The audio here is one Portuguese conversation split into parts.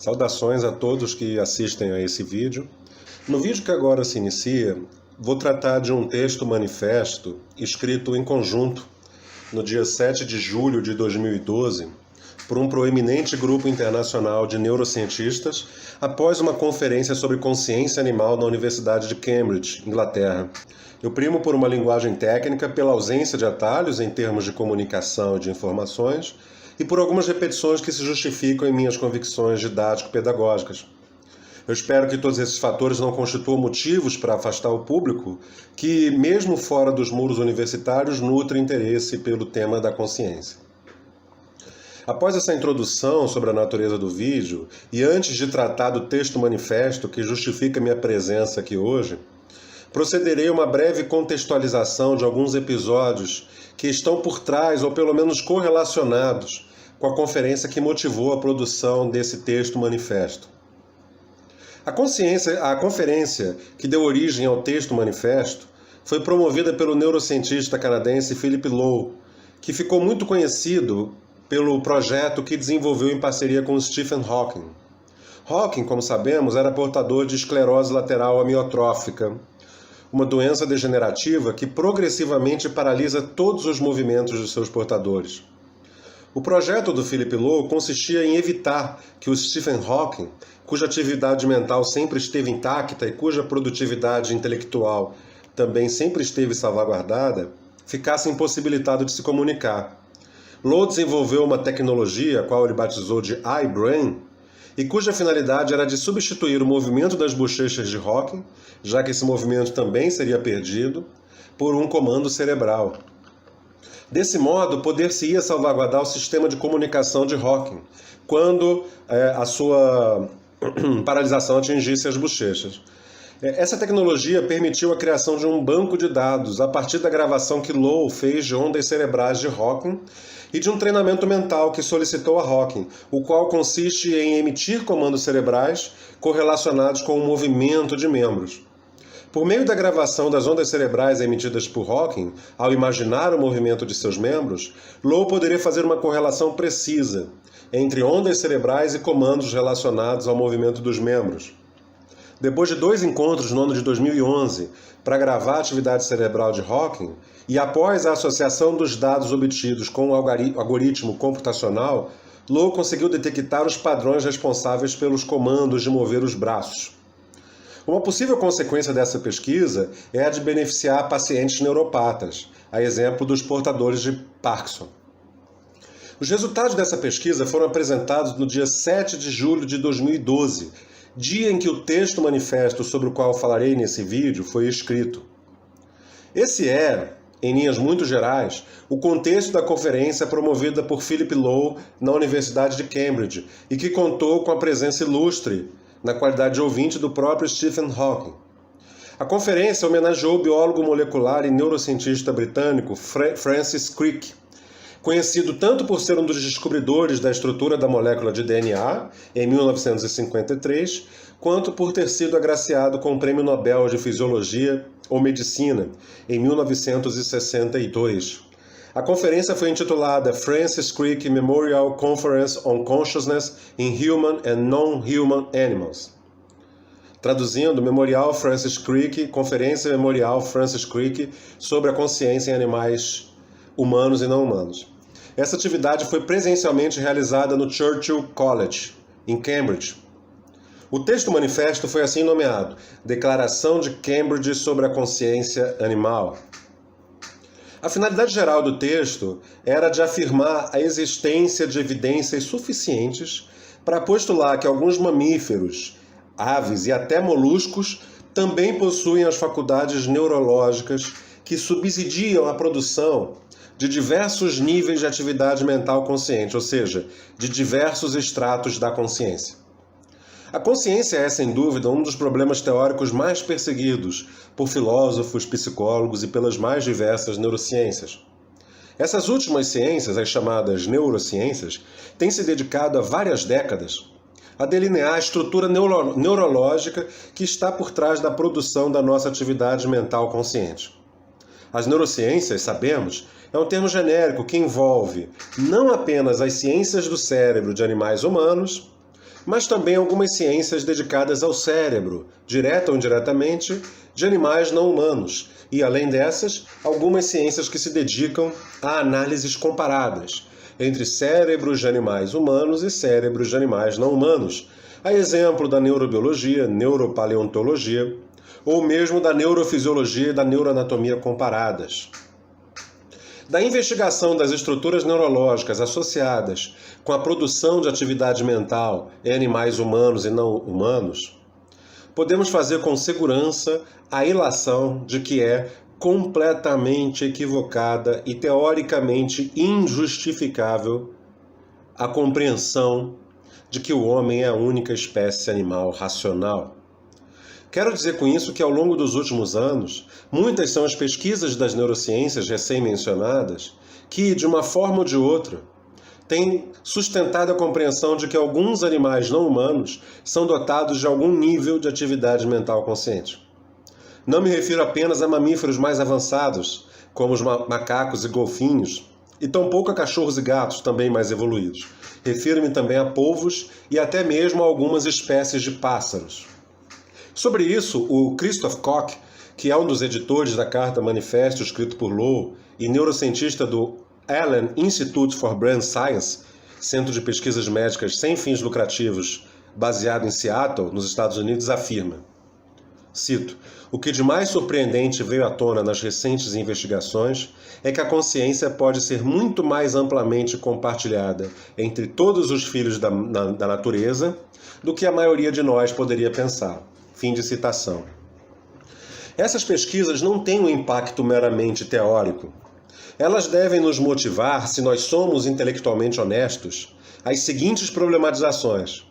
Saudações a todos que assistem a esse vídeo. No vídeo que agora se inicia, vou tratar de um texto manifesto escrito em conjunto no dia 7 de julho de 2012 por um proeminente grupo internacional de neurocientistas após uma conferência sobre consciência animal na Universidade de Cambridge, Inglaterra. Eu primo por uma linguagem técnica, pela ausência de atalhos em termos de comunicação e de informações, e por algumas repetições que se justificam em minhas convicções didático-pedagógicas. Eu espero que todos esses fatores não constituam motivos para afastar o público que, mesmo fora dos muros universitários, nutre interesse pelo tema da consciência. Após essa introdução sobre a natureza do vídeo, e antes de tratar do texto manifesto que justifica minha presença aqui hoje, procederei a uma breve contextualização de alguns episódios que estão por trás, ou pelo menos correlacionados, com a conferência que motivou a produção desse texto manifesto. A conferência que deu origem ao texto manifesto foi promovida pelo neurocientista canadense Philip Lowe, que ficou muito conhecido pelo projeto que desenvolveu em parceria com Stephen Hawking. Hawking, como sabemos, era portador de esclerose lateral amiotrófica, uma doença degenerativa que progressivamente paralisa todos os movimentos de seus portadores. O projeto do Philip Lowe consistia em evitar que o Stephen Hawking, cuja atividade mental sempre esteve intacta e cuja produtividade intelectual também sempre esteve salvaguardada, ficasse impossibilitado de se comunicar. Lowe desenvolveu uma tecnologia, a qual ele batizou de iBrain, e cuja finalidade era de substituir o movimento das bochechas de Hawking, já que esse movimento também seria perdido, por um comando cerebral. Desse modo, poder-se-ia salvaguardar o sistema de comunicação de Hawking, quando a sua paralisação atingisse as bochechas. Essa tecnologia permitiu a criação de um banco de dados a partir da gravação que Lowe fez de ondas cerebrais de Hawking e de um treinamento mental que solicitou a Hawking, o qual consiste em emitir comandos cerebrais correlacionados com o movimento de membros. Por meio da gravação das ondas cerebrais emitidas por Hawking, ao imaginar o movimento de seus membros, Lowe poderia fazer uma correlação precisa entre ondas cerebrais e comandos relacionados ao movimento dos membros. Depois de 2 encontros no ano de 2011 para gravar a atividade cerebral de Hawking, e após a associação dos dados obtidos com o algoritmo computacional, Lowe conseguiu detectar os padrões responsáveis pelos comandos de mover os braços. Uma possível consequência dessa pesquisa é a de beneficiar pacientes neuropatas, a exemplo dos portadores de Parkinson. Os resultados dessa pesquisa foram apresentados no dia 7 de julho de 2012, dia em que o texto manifesto sobre o qual falarei nesse vídeo foi escrito. Esse é, em linhas muito gerais, o contexto da conferência promovida por Philip Lowe na Universidade de Cambridge e que contou com a presença ilustre, na qualidade de ouvinte, do próprio Stephen Hawking. A conferência homenageou o biólogo molecular e neurocientista britânico Francis Crick, conhecido tanto por ser um dos descobridores da estrutura da molécula de DNA, em 1953, quanto por ter sido agraciado com o Prêmio Nobel de Fisiologia ou Medicina, em 1962. A conferência foi intitulada Francis Crick Memorial Conference on Consciousness in Human and Non-Human Animals. Traduzindo, Memorial Francis Crick, Conferência Memorial Francis Crick sobre a consciência em animais humanos e não humanos. Essa atividade foi presencialmente realizada no Churchill College, em Cambridge. O texto manifesto foi assim nomeado: Declaração de Cambridge sobre a Consciência Animal. A finalidade geral do texto era de afirmar a existência de evidências suficientes para postular que alguns mamíferos, aves e até moluscos também possuem as faculdades neurológicas que subsidiam a produção de diversos níveis de atividade mental consciente, ou seja, de diversos estratos da consciência. A consciência é, sem dúvida, um dos problemas teóricos mais perseguidos por filósofos, psicólogos e pelas mais diversas neurociências. Essas últimas ciências, as chamadas neurociências, têm se dedicado há várias décadas a delinear a estrutura neurológica que está por trás da produção da nossa atividade mental consciente. As neurociências, sabemos, é um termo genérico que envolve não apenas as ciências do cérebro de animais humanos, mas também algumas ciências dedicadas ao cérebro, direta ou indiretamente, de animais não humanos, e, além dessas, algumas ciências que se dedicam a análises comparadas entre cérebros de animais humanos e cérebros de animais não humanos, a exemplo da neurobiologia, neuropaleontologia, ou mesmo da neurofisiologia e da neuroanatomia comparadas. Da investigação das estruturas neurológicas associadas com a produção de atividade mental em animais humanos e não humanos, podemos fazer com segurança a ilação de que é completamente equivocada e teoricamente injustificável a compreensão de que o homem é a única espécie animal racional. Quero dizer com isso que, ao longo dos últimos anos, muitas são as pesquisas das neurociências recém-mencionadas que, de uma forma ou de outra, têm sustentado a compreensão de que alguns animais não humanos são dotados de algum nível de atividade mental consciente. Não me refiro apenas a mamíferos mais avançados, como os macacos e golfinhos, e tampouco a cachorros e gatos, também mais evoluídos. Refiro-me também a polvos e até mesmo a algumas espécies de pássaros. Sobre isso, o Christoph Koch, que é um dos editores da Carta Manifesto escrito por Low e neurocientista do Allen Institute for Brain Science, centro de pesquisas médicas sem fins lucrativos, baseado em Seattle, nos Estados Unidos, afirma, cito, o que de mais surpreendente veio à tona nas recentes investigações é que a consciência pode ser muito mais amplamente compartilhada entre todos os filhos da natureza do que a maioria de nós poderia pensar. Fim de citação. Essas pesquisas não têm um impacto meramente teórico. Elas devem nos motivar, se nós somos intelectualmente honestos, às seguintes problematizações.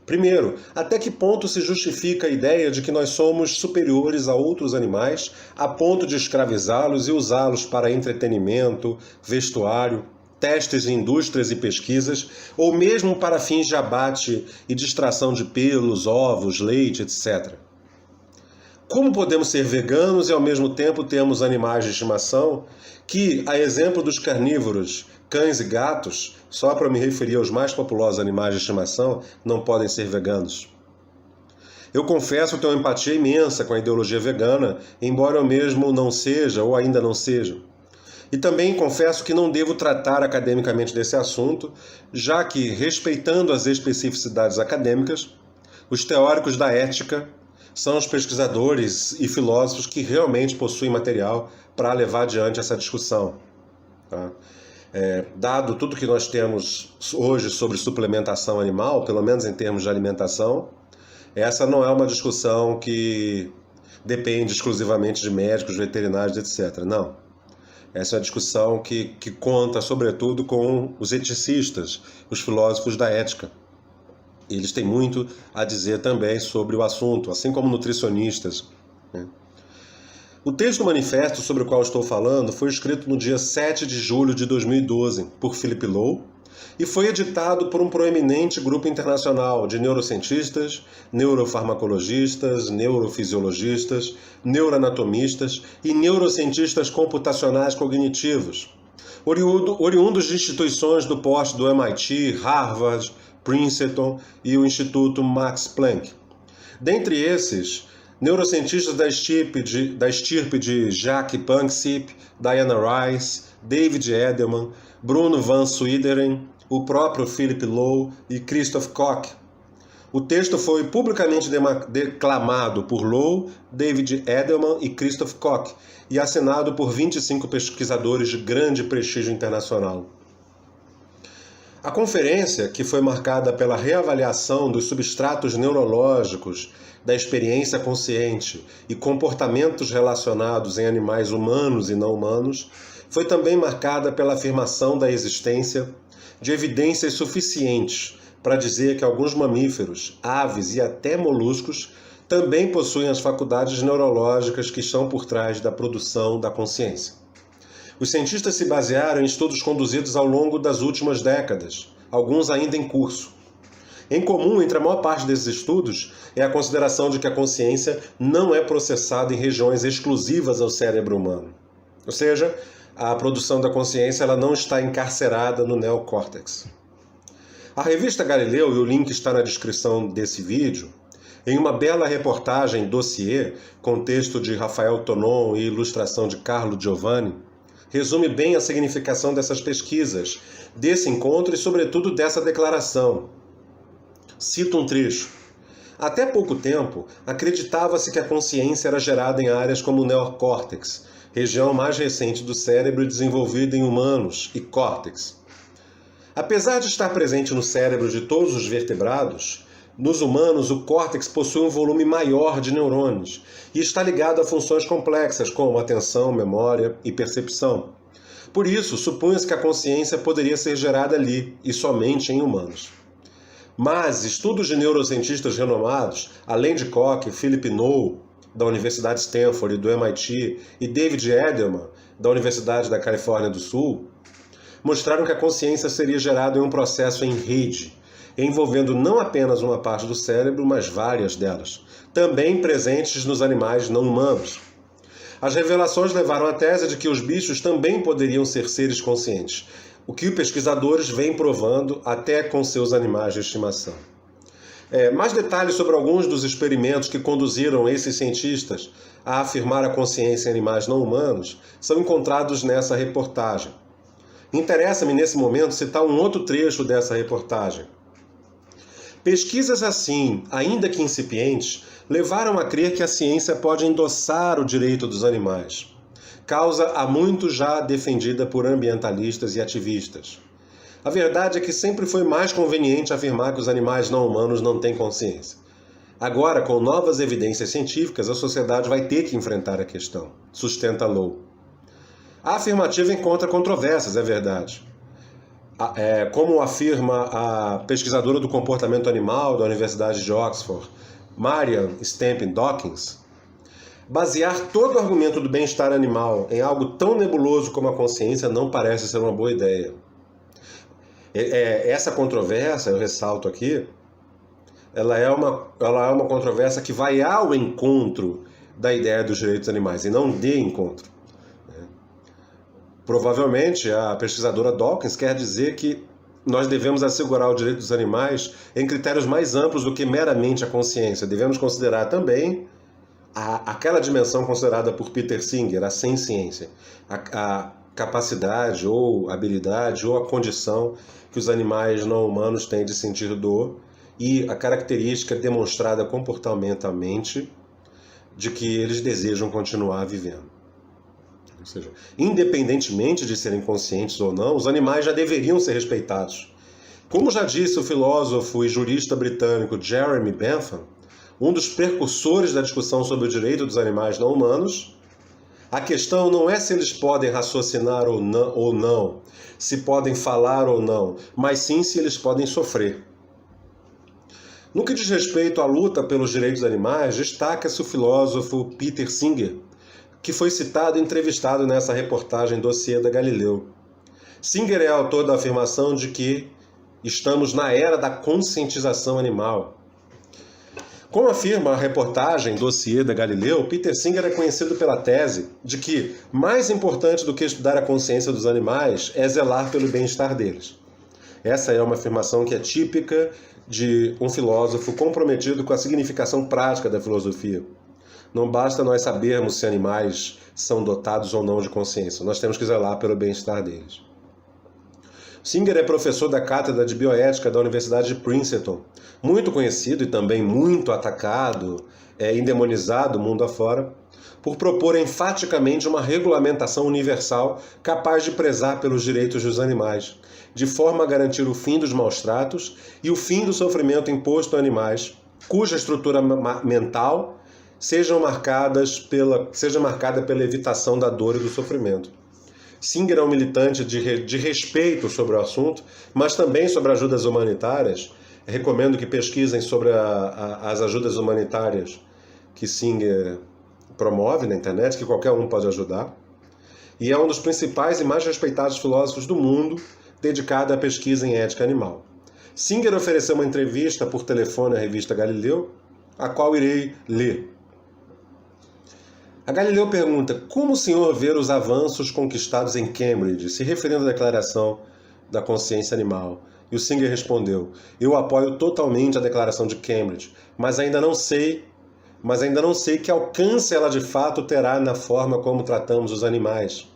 Primeiro, até que ponto se justifica a ideia de que nós somos superiores a outros animais a ponto de escravizá-los e usá-los para entretenimento, vestuário, testes em indústrias e pesquisas, ou mesmo para fins de abate e de extração de pelos, ovos, leite, etc. Como podemos ser veganos e ao mesmo tempo termos animais de estimação que, a exemplo dos carnívoros, cães e gatos, só para me referir aos mais populosos animais de estimação, não podem ser veganos? Eu confesso ter uma empatia imensa com a ideologia vegana, embora eu mesmo não seja ou ainda não seja. E também confesso que não devo tratar academicamente desse assunto, já que, respeitando as especificidades acadêmicas, os teóricos da ética são os pesquisadores e filósofos que realmente possuem material para levar adiante essa discussão. Tá? Dado tudo que nós temos hoje sobre suplementação animal, pelo menos em termos de alimentação, essa não é uma discussão que depende exclusivamente de médicos, veterinários, etc. Não. Essa é uma discussão que conta, sobretudo, com os eticistas, os filósofos da ética. Eles têm muito a dizer também sobre o assunto, assim como nutricionistas, né? O texto manifesto sobre o qual estou falando foi escrito no dia 7 de julho de 2012 por Philip Low e foi editado por um proeminente grupo internacional de neurocientistas, neurofarmacologistas, neurofisiologistas, neuroanatomistas e neurocientistas computacionais cognitivos, oriundos de instituições do porte do MIT, Harvard, Princeton e o Instituto Max Planck. Dentre esses, neurocientistas da estirpe de Jacques Panksepp, Diana Rice, David Edelman, Bruno van Swideren, o próprio Philip Low e Christoph Koch. O texto foi publicamente declamado por Low, David Edelman e Christoph Koch e assinado por 25 pesquisadores de grande prestígio internacional. A conferência, que foi marcada pela reavaliação dos substratos neurológicos da experiência consciente e comportamentos relacionados em animais humanos e não humanos, foi também marcada pela afirmação da existência de evidências suficientes para dizer que alguns mamíferos, aves e até moluscos também possuem as faculdades neurológicas que estão por trás da produção da consciência. Os cientistas se basearam em estudos conduzidos ao longo das últimas décadas, alguns ainda em curso. Em comum entre a maior parte desses estudos é a consideração de que a consciência não é processada em regiões exclusivas ao cérebro humano. Ou seja, a produção da consciência ela não está encarcerada no neocórtex. A revista Galileu, e o link está na descrição desse vídeo, em uma bela reportagem dossiê, com texto de Rafael Tonon e ilustração de Carlo Giovanni, resume bem a significação dessas pesquisas, desse encontro e, sobretudo, dessa declaração. Cito um trecho. Até pouco tempo, acreditava-se que a consciência era gerada em áreas como o neocórtex, região mais recente do cérebro desenvolvida em humanos, e córtex. Apesar de estar presente no cérebro de todos os vertebrados, nos humanos o córtex possui um volume maior de neurônios e está ligado a funções complexas como atenção, memória e percepção. Por isso, supunha-se que a consciência poderia ser gerada ali e somente em humanos. Mas estudos de neurocientistas renomados, além de Koch, Philip Noll, da Universidade Stanford e do MIT, e David Edelman, da Universidade da Califórnia do Sul, mostraram que a consciência seria gerada em um processo em rede, envolvendo não apenas uma parte do cérebro, mas várias delas, também presentes nos animais não humanos. As revelações levaram à tese de que os bichos também poderiam ser seres conscientes, o que os pesquisadores vêm provando até com seus animais de estimação. Mais detalhes sobre alguns dos experimentos que conduziram esses cientistas a afirmar a consciência em animais não humanos são encontrados nessa reportagem. Interessa-me, nesse momento, citar um outro trecho dessa reportagem. Pesquisas assim, ainda que incipientes, levaram a crer que a ciência pode endossar o direito dos animais, causa há muito já defendida por ambientalistas e ativistas. A verdade é que sempre foi mais conveniente afirmar que os animais não humanos não têm consciência. Agora, com novas evidências científicas, a sociedade vai ter que enfrentar a questão, sustenta Low. A afirmativa encontra controvérsias, é verdade. Como afirma a pesquisadora do comportamento animal da Universidade de Oxford, Marian Stampin Dawkins, basear todo o argumento do bem-estar animal em algo tão nebuloso como a consciência não parece ser uma boa ideia. Essa controvérsia, eu ressalto aqui, ela é uma controvérsia que vai ao encontro da ideia dos direitos animais e não de encontro. Provavelmente, a pesquisadora Dawkins quer dizer que nós devemos assegurar o direito dos animais em critérios mais amplos do que meramente a consciência. Devemos considerar também aquela dimensão considerada por Peter Singer, a senciência, a capacidade ou habilidade ou a condição que os animais não humanos têm de sentir dor e a característica demonstrada comportamentalmente de que eles desejam continuar vivendo. Ou seja, independentemente de serem conscientes ou não, os animais já deveriam ser respeitados. Como já disse o filósofo e jurista britânico Jeremy Bentham, um dos precursores da discussão sobre o direito dos animais não humanos, a questão não é se eles podem raciocinar ou não, se podem falar ou não, mas sim se eles podem sofrer. No que diz respeito à luta pelos direitos dos animais, destaca-se o filósofo Peter Singer, que foi citado e entrevistado nessa reportagem dossiê da Galileu. Singer é autor da afirmação de que estamos na era da conscientização animal. Como afirma a reportagem dossiê da Galileu, Peter Singer é conhecido pela tese de que mais importante do que estudar a consciência dos animais é zelar pelo bem-estar deles. Essa é uma afirmação que é típica de um filósofo comprometido com a significação prática da filosofia. Não basta nós sabermos se animais são dotados ou não de consciência. Nós temos que zelar pelo bem-estar deles. Singer é professor da Cátedra de Bioética da Universidade de Princeton, muito conhecido e também muito atacado, endemonizado mundo afora, por propor enfaticamente uma regulamentação universal capaz de prezar pelos direitos dos animais, de forma a garantir o fim dos maus-tratos e o fim do sofrimento imposto a animais, cuja estrutura mental seja marcada pela evitação da dor e do sofrimento. Singer é um militante de respeito sobre o assunto, mas também sobre ajudas humanitárias. Recomendo que pesquisem sobre as ajudas humanitárias que Singer promove na internet, que qualquer um pode ajudar. E é um dos principais e mais respeitados filósofos do mundo dedicado à pesquisa em ética animal. Singer ofereceu uma entrevista por telefone à revista Galileu, a qual irei ler. A Galileu pergunta: como o senhor vê os avanços conquistados em Cambridge, se referindo à declaração da consciência animal, E o Singer respondeu: eu apoio totalmente a Declaração de Cambridge, mas ainda não sei que alcance ela de fato terá na forma como tratamos os animais.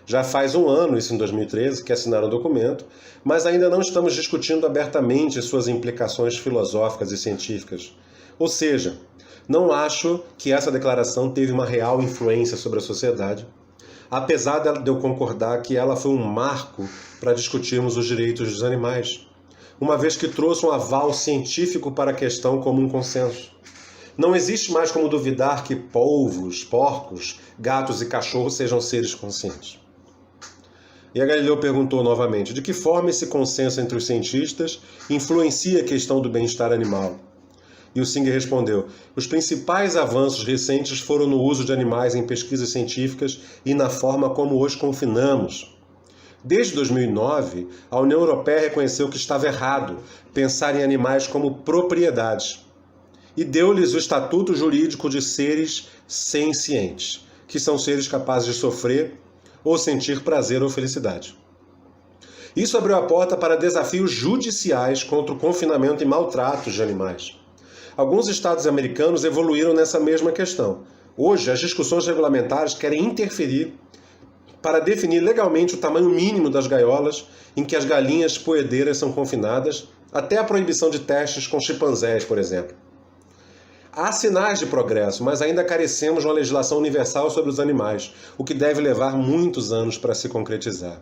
Já faz um ano, isso em 2013, que assinaram o documento, mas ainda não estamos discutindo abertamente suas implicações filosóficas e científicas. Ou seja, não acho que essa declaração teve uma real influência sobre a sociedade, apesar de eu concordar que ela foi um marco para discutirmos os direitos dos animais, uma vez que trouxe um aval científico para a questão como um consenso. Não existe mais como duvidar que polvos, porcos, gatos e cachorros sejam seres conscientes. E a Galileu perguntou novamente: de que forma esse consenso entre os cientistas influencia a questão do bem-estar animal? E o Singer respondeu: os principais avanços recentes foram no uso de animais em pesquisas científicas e na forma como os confinamos. Desde 2009, a União Europeia reconheceu que estava errado pensar em animais como propriedades e deu-lhes o estatuto jurídico de seres sencientes, que são seres capazes de sofrer ou sentir prazer ou felicidade. Isso abriu a porta para desafios judiciais contra o confinamento e maltratos de animais. Alguns estados americanos evoluíram nessa mesma questão. Hoje, as discussões regulamentares querem interferir para definir legalmente o tamanho mínimo das gaiolas em que as galinhas poedeiras são confinadas, até a proibição de testes com chimpanzés, por exemplo. Há sinais de progresso, mas ainda carecemos de uma legislação universal sobre os animais, o que deve levar muitos anos para se concretizar.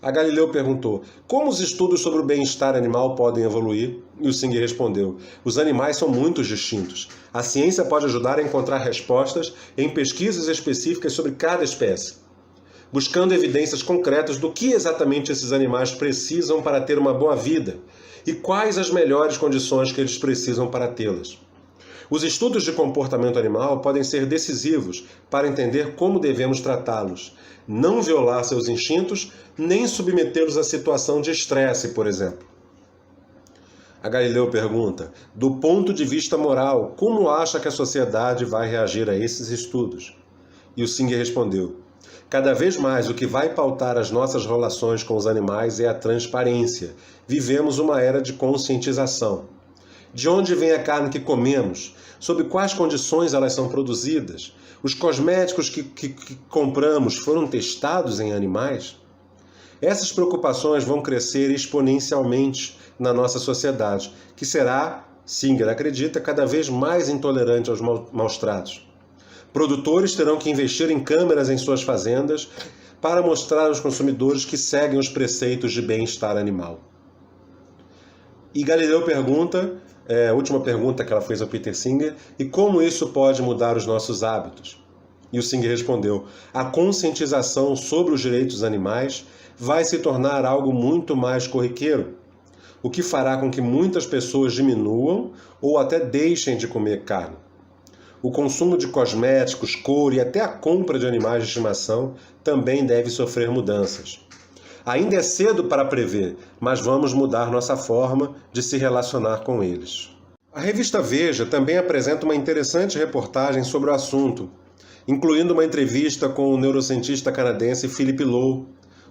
A Galileu perguntou: como os estudos sobre o bem-estar animal podem evoluir? E o Singer respondeu: os animais são muito distintos. A ciência pode ajudar a encontrar respostas em pesquisas específicas sobre cada espécie, buscando evidências concretas do que exatamente esses animais precisam para ter uma boa vida e quais as melhores condições que eles precisam para tê-las. Os estudos de comportamento animal podem ser decisivos para entender como devemos tratá-los, não violar seus instintos, nem submetê-los a situação de estresse, por exemplo. A Galileu pergunta: do ponto de vista moral, como acha que a sociedade vai reagir a esses estudos? E o Singer respondeu: cada vez mais o que vai pautar as nossas relações com os animais é a transparência. Vivemos uma era de conscientização. De onde vem a carne que comemos? Sob quais condições elas são produzidas? Os cosméticos que compramos foram testados em animais? Essas preocupações vão crescer exponencialmente na nossa sociedade, que será, Singer acredita, cada vez mais intolerante aos maus-tratos. Produtores terão que investir em câmeras em suas fazendas para mostrar aos consumidores que seguem os preceitos de bem-estar animal. E Galileu pergunta, a última pergunta que ela fez ao Peter Singer: e como isso pode mudar os nossos hábitos? E o Singer respondeu: a conscientização sobre os direitos dos animais vai se tornar algo muito mais corriqueiro, o que fará com que muitas pessoas diminuam ou até deixem de comer carne. O consumo de cosméticos, couro e até a compra de animais de estimação também deve sofrer mudanças. Ainda é cedo para prever, mas vamos mudar nossa forma de se relacionar com eles. A revista Veja também apresenta uma interessante reportagem sobre o assunto, incluindo uma entrevista com o neurocientista canadense Philip Lowe,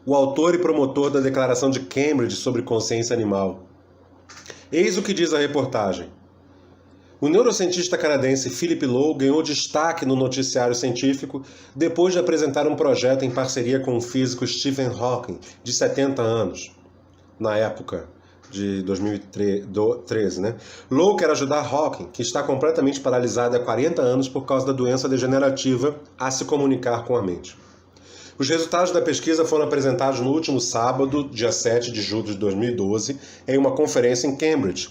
o autor e promotor da Declaração de Cambridge sobre consciência animal. Eis o que diz a reportagem. O neurocientista canadense Philip Lowe ganhou destaque no noticiário científico depois de apresentar um projeto em parceria com o físico Stephen Hawking, de 70 anos, na época de 2013. Lowe quer ajudar Hawking, que está completamente paralisado há 40 anos por causa da doença degenerativa, a se comunicar com a mente. Os resultados da pesquisa foram apresentados no último sábado, dia 7 de julho de 2012, em uma conferência em Cambridge.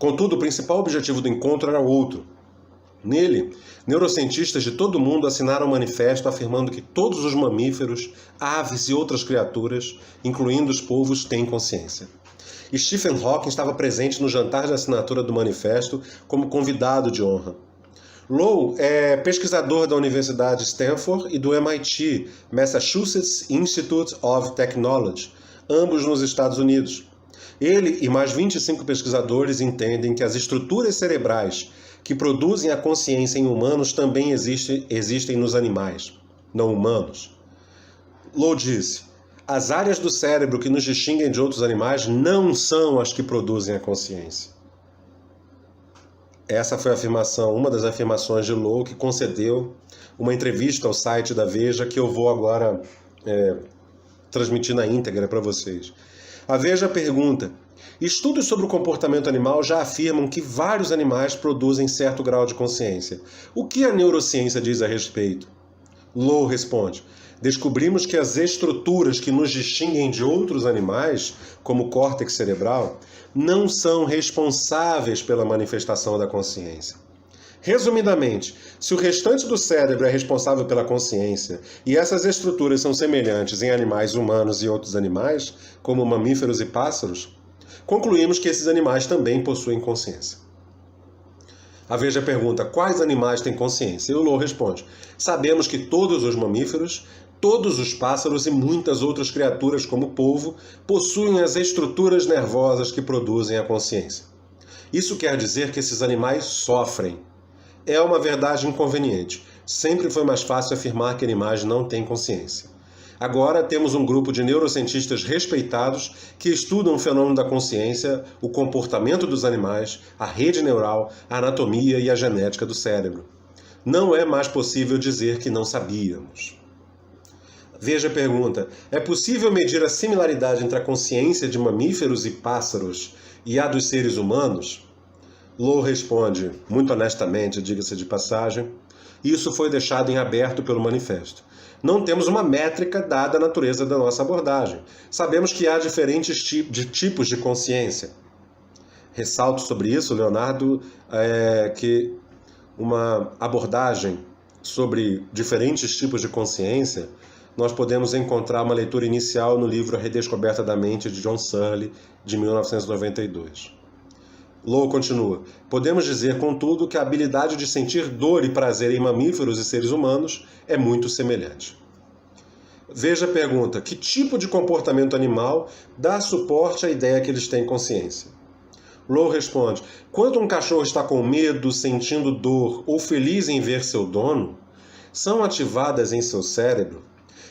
Contudo, o principal objetivo do encontro era outro. Nele, neurocientistas de todo o mundo assinaram um manifesto afirmando que todos os mamíferos, aves e outras criaturas, incluindo os polvos, têm consciência. E Stephen Hawking estava presente no jantar de assinatura do manifesto como convidado de honra. Lowe é pesquisador da Universidade de Stanford e do MIT, Massachusetts Institute of Technology, ambos nos Estados Unidos. Ele e mais 25 pesquisadores entendem que as estruturas cerebrais que produzem a consciência em humanos também existem nos animais, não humanos. Lowe disse: As áreas do cérebro que nos distinguem de outros animais não são as que produzem a consciência. Essa foi a afirmação, uma das afirmações de Low, que concedeu uma entrevista ao site da Veja, que eu vou agora transmitir na íntegra para vocês. A Veja pergunta: estudos sobre o comportamento animal já afirmam que vários animais produzem certo grau de consciência. O que a neurociência diz a respeito? Low responde: descobrimos que as estruturas que nos distinguem de outros animais, como o córtex cerebral, não são responsáveis pela manifestação da consciência. Resumidamente, se o restante do cérebro é responsável pela consciência e essas estruturas são semelhantes em animais humanos e outros animais, como mamíferos e pássaros, concluímos que esses animais também possuem consciência. A Veja pergunta: quais animais têm consciência? E o Low responde: sabemos que todos os mamíferos, todos os pássaros e muitas outras criaturas, como o polvo, possuem as estruturas nervosas que produzem a consciência. Isso quer dizer que esses animais sofrem. É uma verdade inconveniente. Sempre foi mais fácil afirmar que animais não têm consciência. Agora temos um grupo de neurocientistas respeitados que estudam o fenômeno da consciência, o comportamento dos animais, a rede neural, a anatomia e a genética do cérebro. Não é mais possível dizer que não sabíamos. Veja a pergunta: é possível medir a similaridade entre a consciência de mamíferos e pássaros e a dos seres humanos? Low responde, muito honestamente, diga-se de passagem: isso foi deixado em aberto pelo manifesto. Não temos uma métrica dada a natureza da nossa abordagem. Sabemos que há diferentes tipos de consciência. Ressalto sobre isso, Leonardo, que uma abordagem sobre diferentes tipos de consciência, nós podemos encontrar uma leitura inicial no livro A Redescoberta da Mente, de John Searle, de 1992. Low continua: podemos dizer, contudo, que a habilidade de sentir dor e prazer em mamíferos e seres humanos é muito semelhante. Veja a pergunta: que tipo de comportamento animal dá suporte à ideia que eles têm consciência? Low responde: quando um cachorro está com medo, sentindo dor ou feliz em ver seu dono, são ativadas em seu cérebro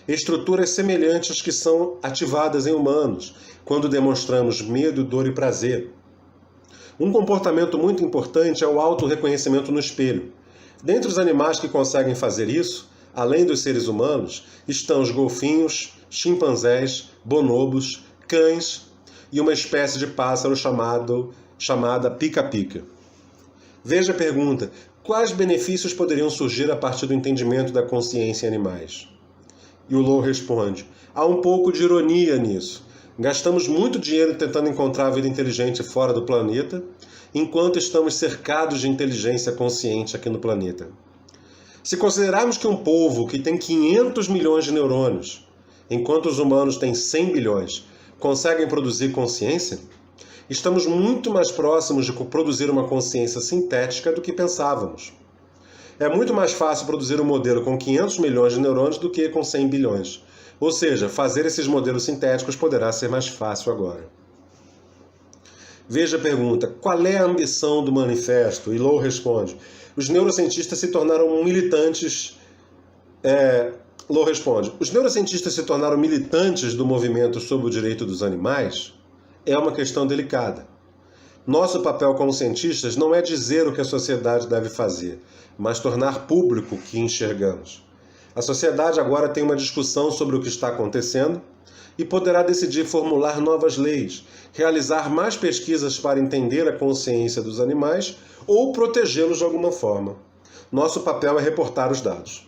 estruturas semelhantes às que são ativadas em humanos, quando demonstramos medo, dor e prazer. Um comportamento muito importante é o autorreconhecimento no espelho. Dentre os animais que conseguem fazer isso, além dos seres humanos, estão os golfinhos, chimpanzés, bonobos, cães e uma espécie de pássaro chamada pica-pica. Veja a pergunta: quais benefícios poderiam surgir a partir do entendimento da consciência em animais? E o Low responde: há um pouco de ironia nisso. Gastamos muito dinheiro tentando encontrar vida inteligente fora do planeta, enquanto estamos cercados de inteligência consciente aqui no planeta. Se considerarmos que um polvo que tem 500 milhões de neurônios, enquanto os humanos têm 100 bilhões, conseguem produzir consciência, estamos muito mais próximos de produzir uma consciência sintética do que pensávamos. É muito mais fácil produzir um modelo com 500 milhões de neurônios do que com 100 bilhões. Ou seja, fazer esses modelos sintéticos poderá ser mais fácil agora. Veja a pergunta: qual é a ambição do manifesto? E Low responde: os neurocientistas se tornaram militantes. Low responde: os neurocientistas se tornaram militantes do movimento sobre o direito dos animais? É uma questão delicada. Nosso papel como cientistas não é dizer o que a sociedade deve fazer, mas tornar público o que enxergamos. A sociedade agora tem uma discussão sobre o que está acontecendo e poderá decidir formular novas leis, realizar mais pesquisas para entender a consciência dos animais ou protegê-los de alguma forma. Nosso papel é reportar os dados.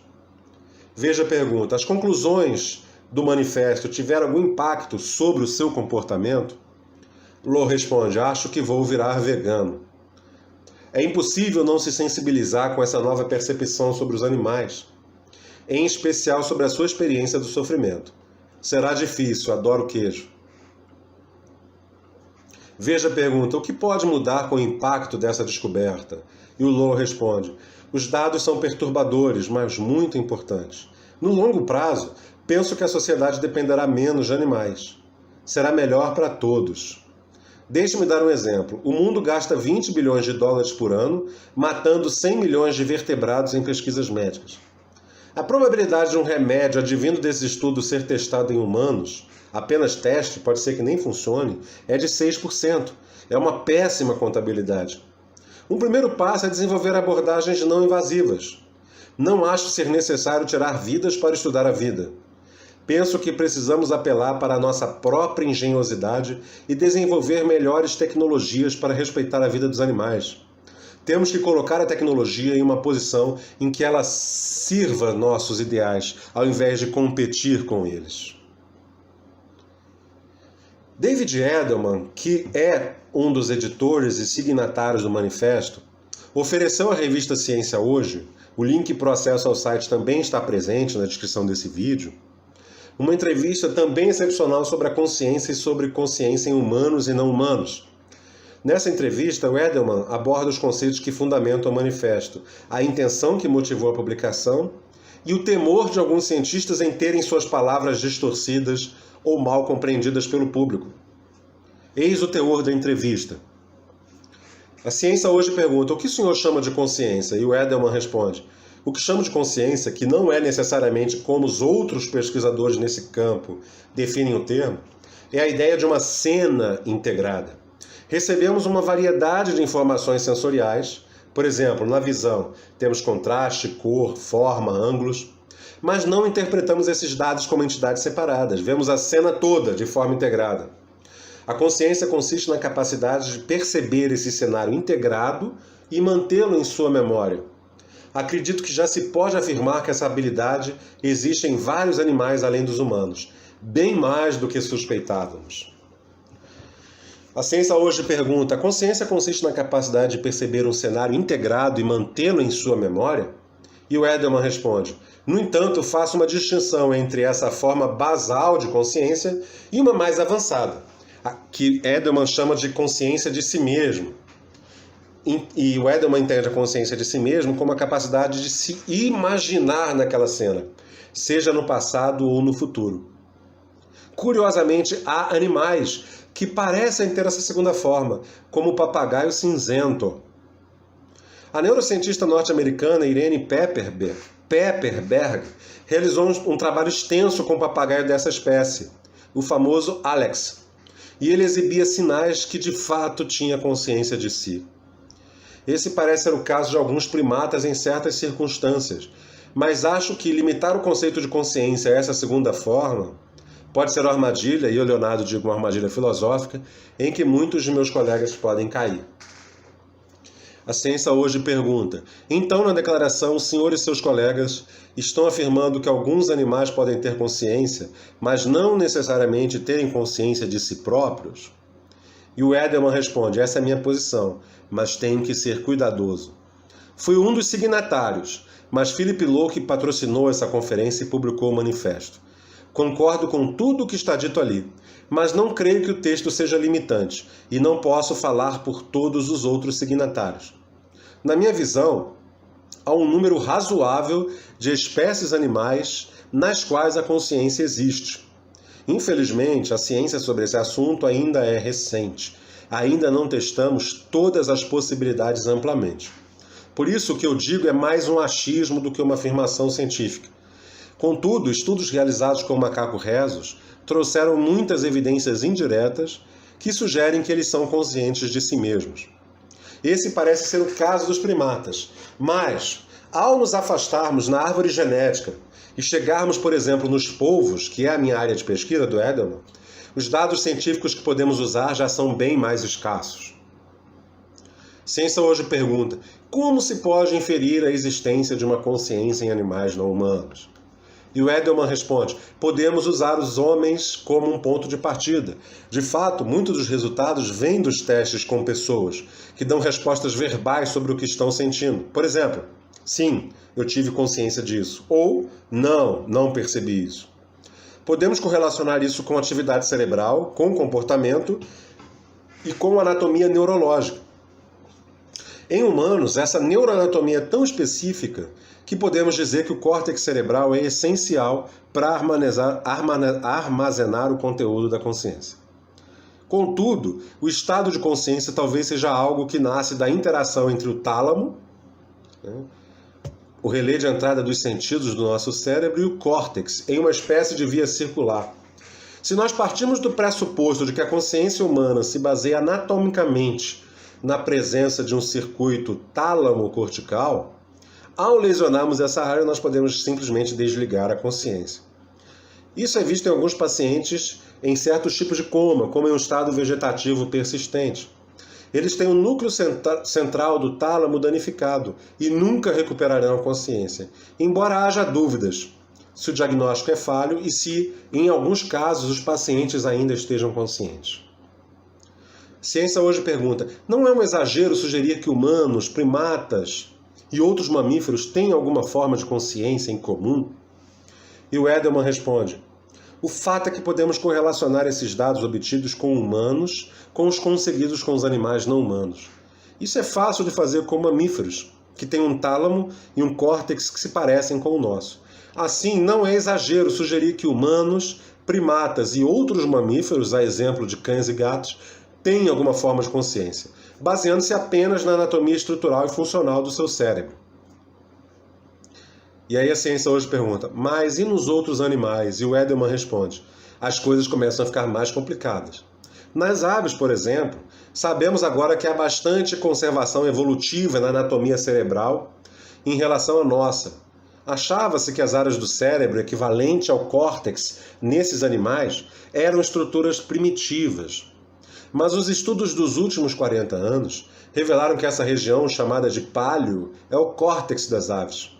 Veja a pergunta: as conclusões do manifesto tiveram algum impacto sobre o seu comportamento? Low responde: acho que vou virar vegano. É impossível não se sensibilizar com essa nova percepção sobre os animais, em especial sobre a sua experiência do sofrimento. Será difícil, adoro queijo. Veja a pergunta: o que pode mudar com o impacto dessa descoberta? E o Low responde: os dados são perturbadores, mas muito importantes. No longo prazo, penso que a sociedade dependerá menos de animais. Será melhor para todos. Deixe-me dar um exemplo. O mundo gasta 20 bilhões de dólares por ano, matando 100 milhões de vertebrados em pesquisas médicas. A probabilidade de um remédio advindo desse estudo ser testado em humanos, apenas teste, pode ser que nem funcione, é de 6%. É uma péssima contabilidade. Um primeiro passo é desenvolver abordagens não invasivas. Não acho ser necessário tirar vidas para estudar a vida. Penso que precisamos apelar para a nossa própria engenhosidade e desenvolver melhores tecnologias para respeitar a vida dos animais. Temos que colocar a tecnologia em uma posição em que ela sirva nossos ideais, ao invés de competir com eles. David Edelman, que é um dos editores e signatários do manifesto, ofereceu à revista Ciência Hoje, o link para o acesso ao site também está presente na descrição desse vídeo, uma entrevista também excepcional sobre a consciência e sobre consciência em humanos e não humanos. Nessa entrevista, o Edelman aborda os conceitos que fundamentam o manifesto, a intenção que motivou a publicação e o temor de alguns cientistas em terem suas palavras distorcidas ou mal compreendidas pelo público. Eis o teor da entrevista. A ciência hoje pergunta: o que o senhor chama de consciência? E o Edelman responde: o que chamo de consciência, que não é necessariamente como os outros pesquisadores nesse campo definem o termo, é a ideia de uma cena integrada. Recebemos uma variedade de informações sensoriais, por exemplo, na visão, temos contraste, cor, forma, ângulos, mas não interpretamos esses dados como entidades separadas, vemos a cena toda de forma integrada. A consciência consiste na capacidade de perceber esse cenário integrado e mantê-lo em sua memória. Acredito que já se pode afirmar que essa habilidade existe em vários animais além dos humanos, bem mais do que suspeitávamos. A ciência hoje pergunta: a consciência consiste na capacidade de perceber um cenário integrado e mantê-lo em sua memória? E o Edelman responde: no entanto, faço uma distinção entre essa forma basal de consciência e uma mais avançada, que Edelman chama de consciência de si mesmo. E o Edelman entende a consciência de si mesmo como a capacidade de se imaginar naquela cena, seja no passado ou no futuro. Curiosamente, há animais que parecem ter essa segunda forma, como o papagaio cinzento. A neurocientista norte-americana Irene Pepperberg realizou um trabalho extenso com o papagaio dessa espécie, o famoso Alex, e ele exibia sinais que de fato tinha consciência de si. Esse parece ser o caso de alguns primatas em certas circunstâncias, mas acho que limitar o conceito de consciência a essa segunda forma pode ser uma armadilha, e o Leonardo diz uma armadilha filosófica, em que muitos de meus colegas podem cair. A ciência hoje pergunta: então, na declaração, o senhor e seus colegas estão afirmando que alguns animais podem ter consciência, mas não necessariamente terem consciência de si próprios? E o Edelman responde: essa é a minha posição, mas tenho que ser cuidadoso. Fui um dos signatários, mas Philip Lowe que patrocinou essa conferência e publicou o manifesto. Concordo com tudo o que está dito ali, mas não creio que o texto seja limitante e não posso falar por todos os outros signatários. Na minha visão, há um número razoável de espécies animais nas quais a consciência existe. Infelizmente, a ciência sobre esse assunto ainda é recente. Ainda não testamos todas as possibilidades amplamente. Por isso, o que eu digo é mais um achismo do que uma afirmação científica. Contudo, estudos realizados com macacos rezos trouxeram muitas evidências indiretas que sugerem que eles são conscientes de si mesmos. Esse parece ser o caso dos primatas, mas, ao nos afastarmos na árvore genética e chegarmos, por exemplo, nos polvos, que é a minha área de pesquisa do Edelman, os dados científicos que podemos usar já são bem mais escassos. Ciência hoje pergunta: como se pode inferir a existência de uma consciência em animais não humanos? E o Edelman responde: podemos usar os homens como um ponto de partida. De fato, muitos dos resultados vêm dos testes com pessoas, que dão respostas verbais sobre o que estão sentindo. Por exemplo, sim, eu tive consciência disso. Ou, não, não percebi isso. Podemos correlacionar isso com atividade cerebral, com comportamento e com anatomia neurológica. Em humanos, essa neuroanatomia é tão específica que podemos dizer que o córtex cerebral é essencial para armazenar o conteúdo da consciência. Contudo, o estado de consciência talvez seja algo que nasce da interação entre o tálamo, o relé de entrada dos sentidos do nosso cérebro, e o córtex, em uma espécie de via circular. Se nós partimos do pressuposto de que a consciência humana se baseia anatomicamente na presença de um circuito tálamo-cortical, ao lesionarmos essa área, nós podemos simplesmente desligar a consciência. Isso é visto em alguns pacientes em certos tipos de coma, como em um estado vegetativo persistente. Eles têm o núcleo central do tálamo danificado e nunca recuperarão a consciência, embora haja dúvidas se o diagnóstico é falho e se, em alguns casos, os pacientes ainda estejam conscientes. A ciência hoje pergunta: não é um exagero sugerir que humanos, primatas e outros mamíferos têm alguma forma de consciência em comum? E o Edelman responde: o fato é que podemos correlacionar esses dados obtidos com humanos com os conseguidos com os animais não humanos. Isso é fácil de fazer com mamíferos, que têm um tálamo e um córtex que se parecem com o nosso. Assim, não é exagero sugerir que humanos, primatas e outros mamíferos, a exemplo de cães e gatos, têm alguma forma de consciência, baseando-se apenas na anatomia estrutural e funcional do seu cérebro. E aí a ciência hoje pergunta: mas e nos outros animais? E o Edelman responde: as coisas começam a ficar mais complicadas. Nas aves, por exemplo, sabemos agora que há bastante conservação evolutiva na anatomia cerebral em relação à nossa. Achava-se que as áreas do cérebro equivalente ao córtex nesses animais eram estruturas primitivas. Mas os estudos dos últimos 40 anos revelaram que essa região, chamada de páleo, é o córtex das aves.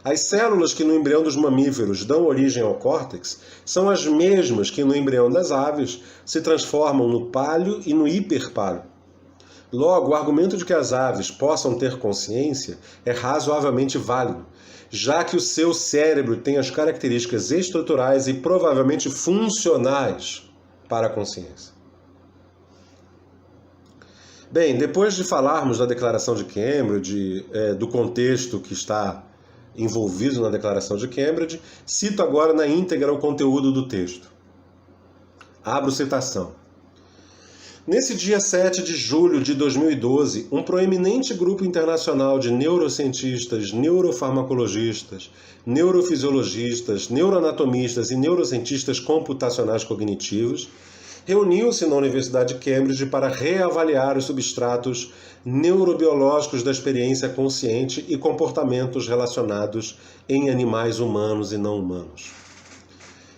As células que no embrião dos mamíferos dão origem ao córtex são as mesmas que no embrião das aves se transformam no páleo e no hiperpáleo. Logo, o argumento de que as aves possam ter consciência é razoavelmente válido, já que o seu cérebro tem as características estruturais e provavelmente funcionais para a consciência. Bem, depois de falarmos da Declaração de Cambridge, do contexto que está envolvido na Declaração de Cambridge, cito agora na íntegra o conteúdo do texto. Abro citação. Nesse dia 7 de julho de 2012, um proeminente grupo internacional de neurocientistas, neurofarmacologistas, neurofisiologistas, neuroanatomistas e neurocientistas computacionais cognitivos reuniu-se na Universidade de Cambridge para reavaliar os substratos neurobiológicos da experiência consciente e comportamentos relacionados em animais humanos e não humanos.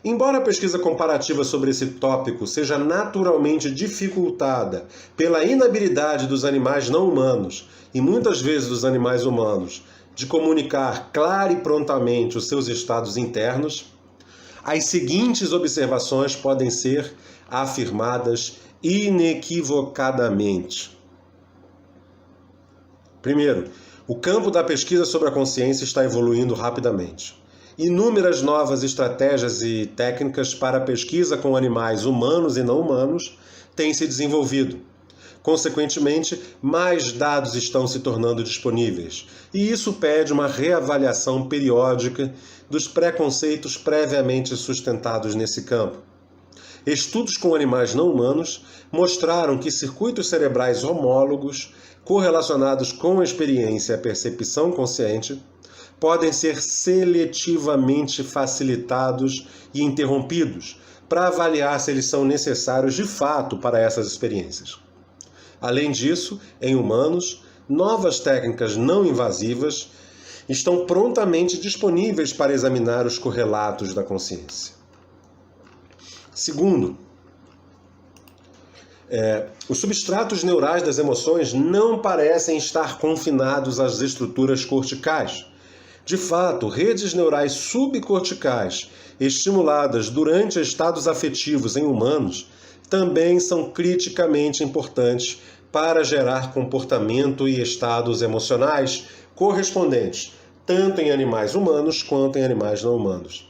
Embora a pesquisa comparativa sobre esse tópico seja naturalmente dificultada pela inabilidade dos animais não humanos e muitas vezes dos animais humanos de comunicar clara e prontamente os seus estados internos, as seguintes observações podem ser afirmadas inequivocadamente. Primeiro, o campo da pesquisa sobre a consciência está evoluindo rapidamente. Inúmeras novas estratégias e técnicas para a pesquisa com animais humanos e não humanos têm se desenvolvido. Consequentemente, mais dados estão se tornando disponíveis, e isso pede uma reavaliação periódica dos preconceitos previamente sustentados nesse campo. Estudos com animais não humanos mostraram que circuitos cerebrais homólogos correlacionados com a experiência e a percepção consciente podem ser seletivamente facilitados e interrompidos para avaliar se eles são necessários de fato para essas experiências. Além disso, em humanos, novas técnicas não invasivas estão prontamente disponíveis para examinar os correlatos da consciência. Segundo, os substratos neurais das emoções não parecem estar confinados às estruturas corticais. De fato, redes neurais subcorticais estimuladas durante estados afetivos em humanos também são criticamente importantes para gerar comportamento e estados emocionais correspondentes, tanto em animais humanos quanto em animais não humanos.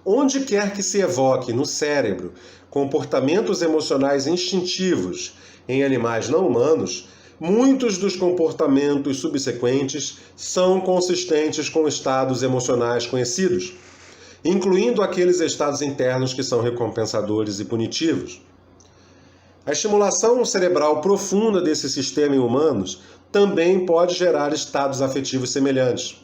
Onde quer que se evoque no cérebro comportamentos emocionais instintivos em animais não humanos, muitos dos comportamentos subsequentes são consistentes com estados emocionais conhecidos, incluindo aqueles estados internos que são recompensadores e punitivos. A estimulação cerebral profunda desse sistema em humanos também pode gerar estados afetivos semelhantes.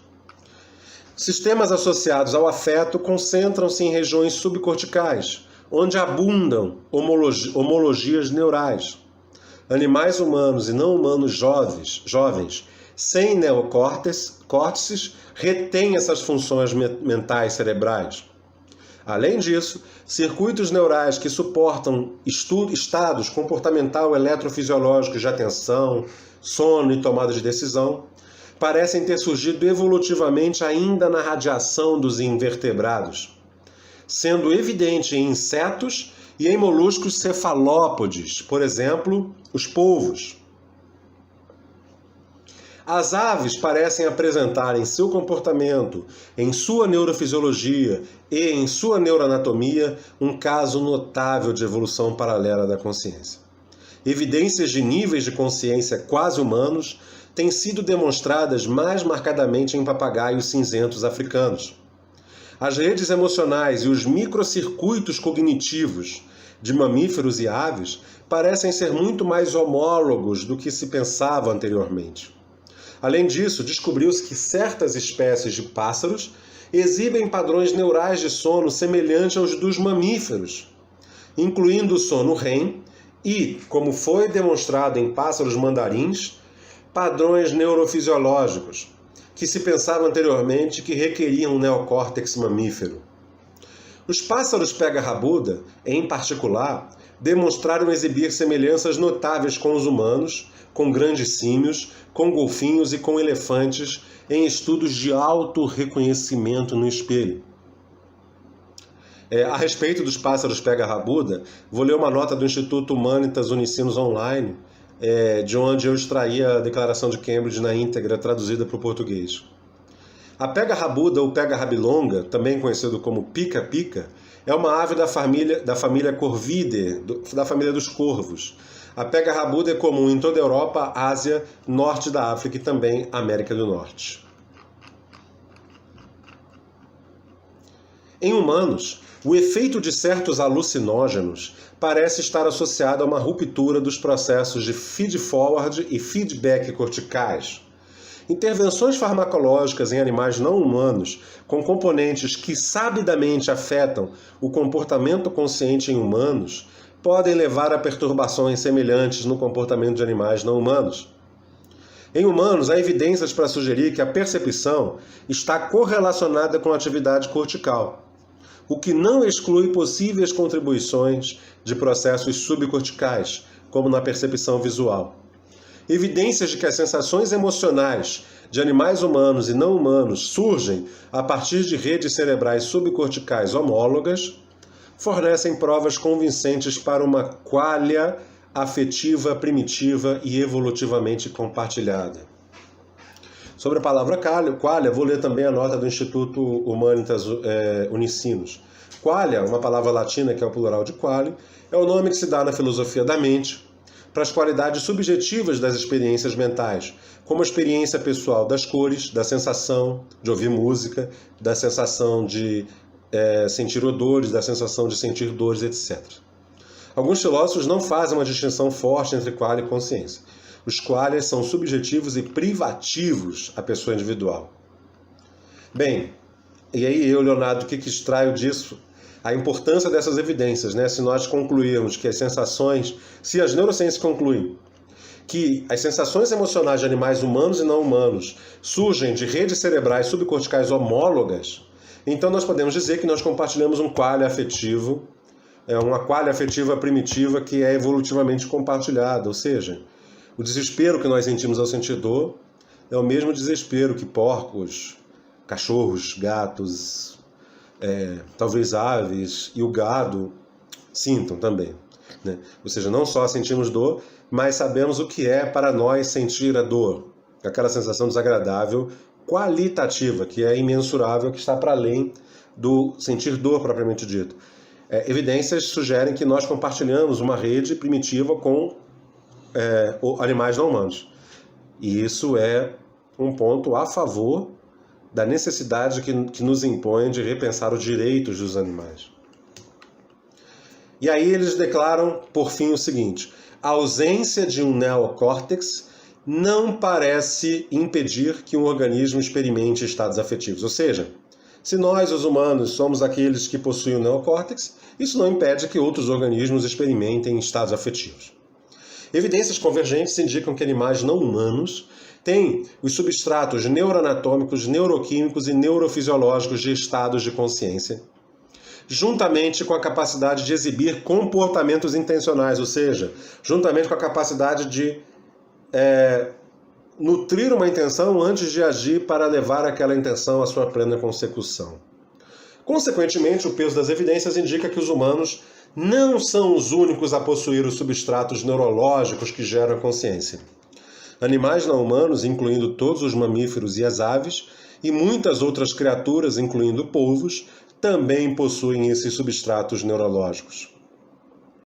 Sistemas associados ao afeto concentram-se em regiões subcorticais, onde abundam homologias neurais. Animais humanos e não humanos jovens sem neocórtex retêm essas funções mentais cerebrais. Além disso, circuitos neurais que suportam estados comportamental eletrofisiológicos de atenção, sono e tomada de decisão parecem ter surgido evolutivamente ainda na radiação dos invertebrados, sendo evidente em insetos e em moluscos cefalópodes, por exemplo, os polvos. As aves parecem apresentar em seu comportamento, em sua neurofisiologia e em sua neuroanatomia um caso notável de evolução paralela da consciência. Evidências de níveis de consciência quase humanos têm sido demonstradas mais marcadamente em papagaios cinzentos africanos. As redes emocionais e os microcircuitos cognitivos de mamíferos e aves parecem ser muito mais homólogos do que se pensava anteriormente. Além disso, descobriu-se que certas espécies de pássaros exibem padrões neurais de sono semelhantes aos dos mamíferos, incluindo o sono REM e, como foi demonstrado em pássaros mandarins, padrões neurofisiológicos, que se pensava anteriormente que requeriam um neocórtex mamífero. Os pássaros pega-rabuda, em particular, demonstraram exibir semelhanças notáveis com os humanos, com grandes símios, com golfinhos e com elefantes em estudos de auto-reconhecimento no espelho. A respeito dos pássaros pega-rabuda, vou ler uma nota do Instituto Humanitas Unicinos Online, de onde eu extraí a Declaração de Cambridge na íntegra, traduzida para o português. A pega-rabuda ou pega-rabilonga, também conhecido como pica-pica, é uma ave da família Corvidae, da família dos corvos. A pega-rabuda é comum em toda a Europa, Ásia, norte da África e também América do Norte. Em humanos, o efeito de certos alucinógenos parece estar associado a uma ruptura dos processos de feed-forward e feedback corticais. Intervenções farmacológicas em animais não humanos, com componentes que sabidamente afetam o comportamento consciente em humanos, podem levar a perturbações semelhantes no comportamento de animais não humanos. Em humanos, há evidências para sugerir que a percepção está correlacionada com a atividade cortical, o que não exclui possíveis contribuições de processos subcorticais, como na percepção visual. Evidências de que as sensações emocionais de animais humanos e não humanos surgem a partir de redes cerebrais subcorticais homólogas fornecem provas convincentes para uma qualia afetiva primitiva e evolutivamente compartilhada. Sobre a palavra qualia, vou ler também a nota do Instituto Humanitas Unicinos. Qualia, uma palavra latina que é o plural de quali, é o nome que se dá na filosofia da mente para as qualidades subjetivas das experiências mentais, como a experiência pessoal das cores, da sensação de ouvir música, da sensação de sentir odores, da sensação de sentir dores, etc. Alguns filósofos não fazem uma distinção forte entre qualia e consciência. Os qualias são subjetivos e privativos à pessoa individual. Bem, e aí eu, Leonardo, o que extraio disso? A importância dessas evidências, né? Se nós concluirmos que as sensações, se as neurociências concluem que as sensações emocionais de animais humanos e não humanos surgem de redes cerebrais subcorticais homólogas, então nós podemos dizer que nós compartilhamos um qualia afetivo, uma qualia afetiva primitiva que é evolutivamente compartilhada, ou seja, o desespero que nós sentimos ao sentir dor é o mesmo desespero que porcos, cachorros, gatos, talvez aves e o gado sintam também, né? Ou seja, não só sentimos dor, mas sabemos o que é para nós sentir a dor, aquela sensação desagradável qualitativa, que é imensurável, que está para além do sentir dor propriamente dito. Evidências sugerem que nós compartilhamos uma rede primitiva com animais não humanos. E isso é um ponto a favor da necessidade que nos impõe de repensar os direitos dos animais. E aí eles declaram, por fim, o seguinte: a ausência de um neocórtex não parece impedir que um organismo experimente estados afetivos. Ou seja, se nós, os humanos, somos aqueles que possuem o neocórtex, isso não impede que outros organismos experimentem estados afetivos. Evidências convergentes indicam que animais não humanos têm os substratos neuroanatômicos, neuroquímicos e neurofisiológicos de estados de consciência, juntamente com a capacidade de exibir comportamentos intencionais, ou seja, juntamente com a capacidade de nutrir uma intenção antes de agir para levar aquela intenção à sua plena consecução. Consequentemente, o peso das evidências indica que os humanos não são os únicos a possuir os substratos neurológicos que geram a consciência. Animais não humanos, incluindo todos os mamíferos e as aves, e muitas outras criaturas, incluindo polvos, também possuem esses substratos neurológicos.